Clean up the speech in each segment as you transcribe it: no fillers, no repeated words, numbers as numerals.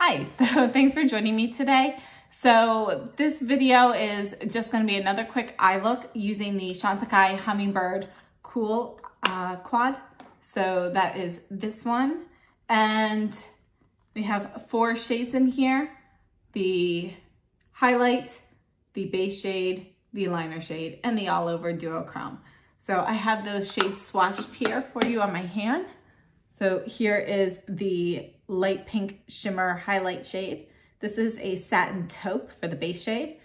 Hi, so thanks for joining me today. So this video is just going to be another quick eye look using the Chantecaille Hummingbird Cool Quad. So that is this one. And we have 4 shades in here: the highlight, the base shade, the liner shade, and the all over duochrome. So I have those shades swatched here for you on my hand. So here is the light pink shimmer highlight shade. This is a satin taupe for the base shade.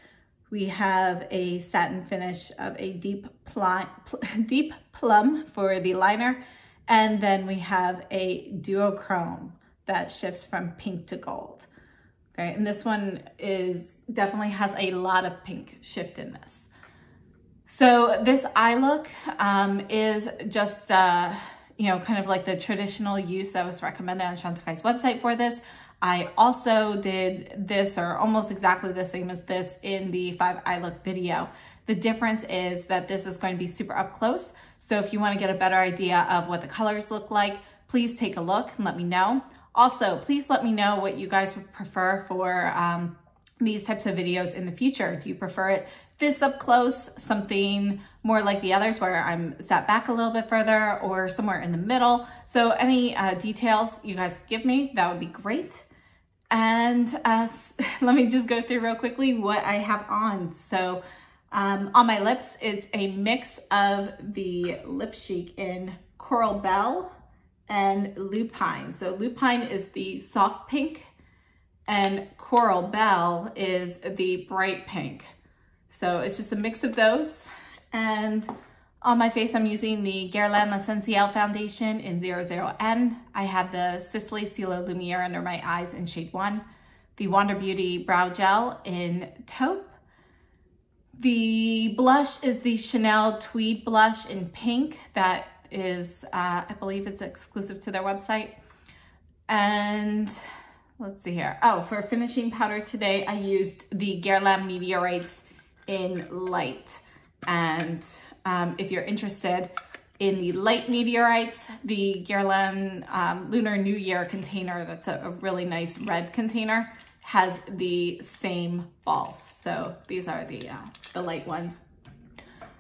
We have a satin finish of a deep plum for the liner. And then we have a duochrome that shifts from pink to gold. Okay, and this one definitely has a lot of pink shift in this. So this eye look is just, kind of like the traditional use that was recommended on Chantecaille's website for this. I also did this, or almost exactly the same as this, in the 5 eye look video. The difference is that this is going to be super up close. So if you want to get a better idea of what the colors look like, please take a look and let me know. Also, please let me know what you guys would prefer for these types of videos in the future. Do you prefer it this up close, something more like the others where I'm sat back a little bit further, or somewhere in the middle? So any details you guys give me, that would be great. And let me just go through real quickly what I have on. So on my lips, it's a mix of the Lip Chic in Coral Belle and Lupine. So Lupine is the soft pink and Coral Belle is the bright pink. So it's just a mix of those. And on my face, I'm using the Guerlain L'Essentiel foundation in 00N. I have the Sisley Cielo Lumiere under my eyes in shade 1. The Wander Beauty Brow Gel in taupe. The blush is the Chanel Tweed blush in pink. That is, I believe it's exclusive to their website. And let's see here. Oh, for finishing powder today, I used the Guerlain Meteorites in light. And if you're interested in the light meteorites, the Guerlain Lunar New Year container, that's a really nice red container, has the same balls. So these are the light ones.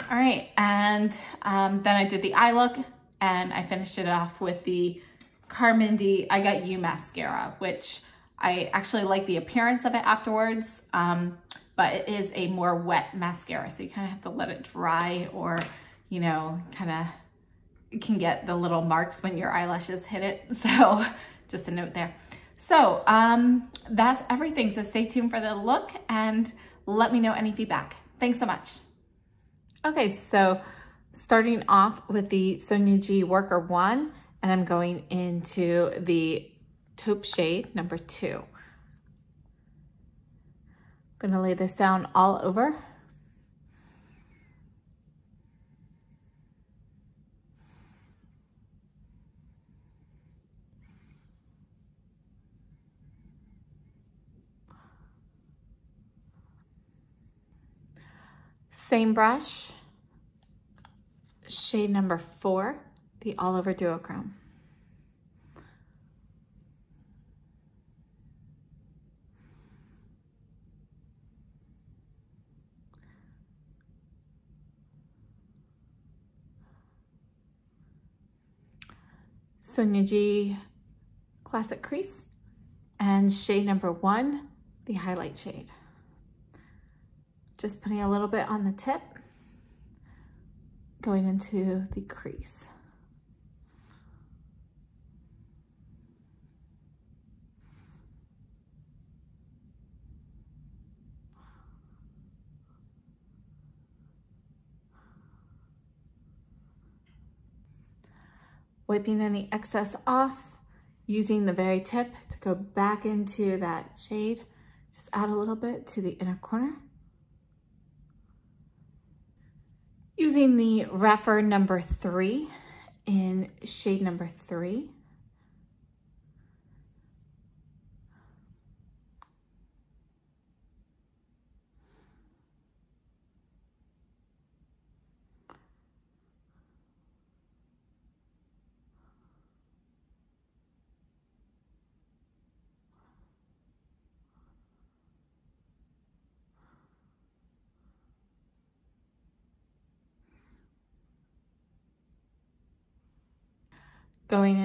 All right, and then I did the eye look, and I finished it off with the Carmine I Got You mascara, which I actually like the appearance of it afterwards, but it is a more wet mascara, so you kind of have to let it dry, or, it can get the little marks when your eyelashes hit it. So just a note there. So that's everything. So stay tuned for the look and let me know any feedback. Thanks so much. Okay, so starting off with the Sonia G Worker 1, and I'm going into the taupe shade number 2. I'm gonna lay this down all over. Same brush, shade number 4, the all over duochrome. Sonia G Classic Crease, and shade number 1, the highlight shade. Just putting a little bit on the tip, going into the crease. Wiping any excess off, using the very tip to go back into that shade. Just add a little bit to the inner corner. Using the Rapper number 3 in shade number 3.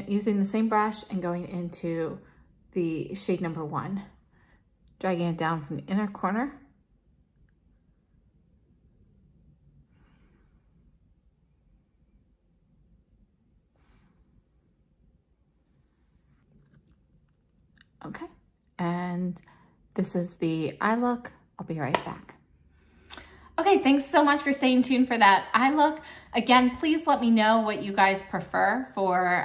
using the same brush and going into the shade number 1, dragging it down from the inner corner. Okay, and this is the eye look. I'll be right back. Okay, thanks so much for staying tuned for that eye look. Again, please let me know what you guys prefer for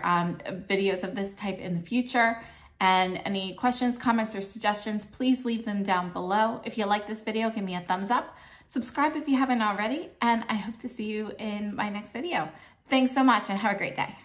videos of this type in the future. And any questions, comments, or suggestions, please leave them down below. If you like this video, give me a thumbs up. Subscribe if you haven't already, and I hope to see you in my next video. Thanks so much and have a great day.